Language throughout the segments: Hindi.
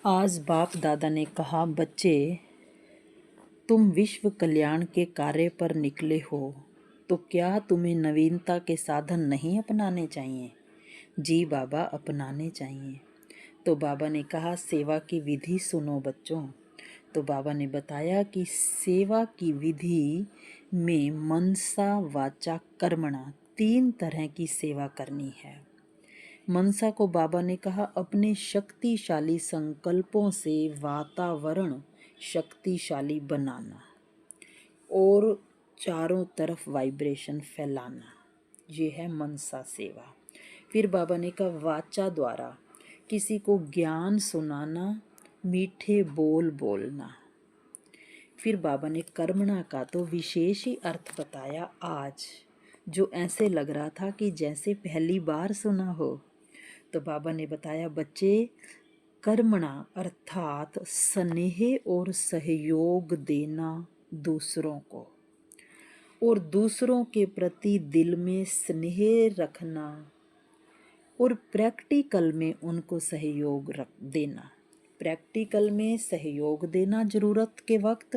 आज बाप दादा ने कहा, बच्चे, तुम विश्व कल्याण के कार्य पर निकले हो, तो क्या तुम्हें नवीनता के साधन नहीं अपनाने चाहिए? जी बाबा, अपनाने चाहिए। तो बाबा ने कहा, सेवा की विधि सुनो बच्चों। तो बाबा ने बताया कि सेवा की विधि में मनसा वाचा कर्मणा 3 तरह की सेवा करनी है। मनसा को बाबा ने कहा, अपने शक्तिशाली संकल्पों से वातावरण शक्तिशाली बनाना और चारों तरफ वाइब्रेशन फैलाना, ये है मनसा सेवा। फिर बाबा ने कहा, वाचा द्वारा किसी को ज्ञान सुनाना, मीठे बोल बोलना। फिर बाबा ने कर्मणा का तो विशेष ही अर्थ बताया आज, जो ऐसे लग रहा था कि जैसे पहली बार सुना हो। तो बाबा ने बताया, बच्चे, कर्मणा अर्थात स्नेह और सहयोग देना दूसरों को, और दूसरों के प्रति दिल में स्नेह रखना, और प्रैक्टिकल में उनको सहयोग रख देना। प्रैक्टिकल में सहयोग देना ज़रूरत के वक्त,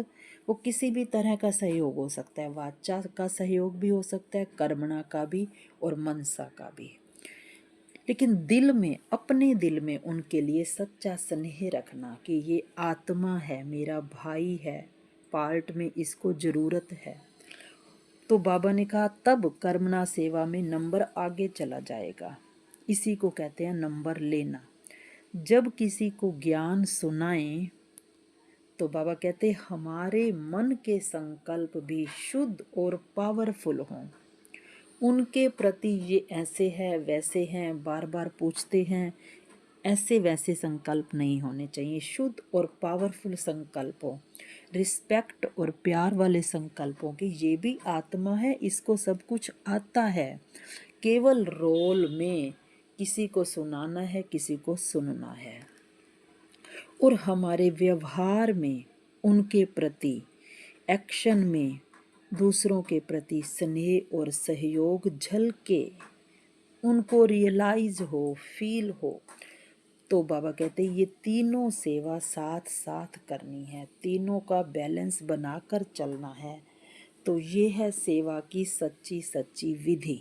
वो किसी भी तरह का सहयोग हो सकता है, वाचा का सहयोग भी हो सकता है, कर्मणा का भी और मनसा का भी। लेकिन दिल में, अपने दिल में उनके लिए सच्चा स्नेह रखना कि ये आत्मा है, मेरा भाई है, पार्ट में इसको ज़रूरत है। तो बाबा ने कहा, तब कर्मणा सेवा में नंबर आगे चला जाएगा। इसी को कहते हैं नंबर लेना। जब किसी को ज्ञान सुनाएं तो बाबा कहते हैं, हमारे मन के संकल्प भी शुद्ध और पावरफुल हों। उनके प्रति ये ऐसे है, वैसे हैं, बार बार पूछते हैं, ऐसे वैसे संकल्प नहीं होने चाहिए। शुद्ध और पावरफुल संकल्पों, रिस्पेक्ट और प्यार वाले संकल्पों की, ये भी आत्मा है, इसको सब कुछ आता है। केवल रोल में किसी को सुनाना है, किसी को सुनना है। और हमारे व्यवहार में, उनके प्रति, एक्शन में दूसरों के प्रति स्नेह और सहयोग झलके, उनको रियलाइज हो, फील हो। तो बाबा कहते हैं, ये तीनों सेवा साथ साथ करनी है, तीनों का बैलेंस बनाकर चलना है। तो ये है सेवा की सच्ची सच्ची विधि।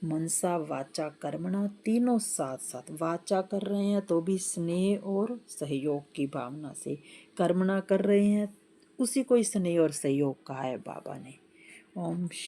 मनसा वाचा कर्मणा, तीनों साथ साथ। वाचा कर रहे हैं तो भी स्नेह और सहयोग की भावना से, कर्मणा कर रहे हैं उसी को स्नेह और सहयोग कहा है बाबा ने। ओम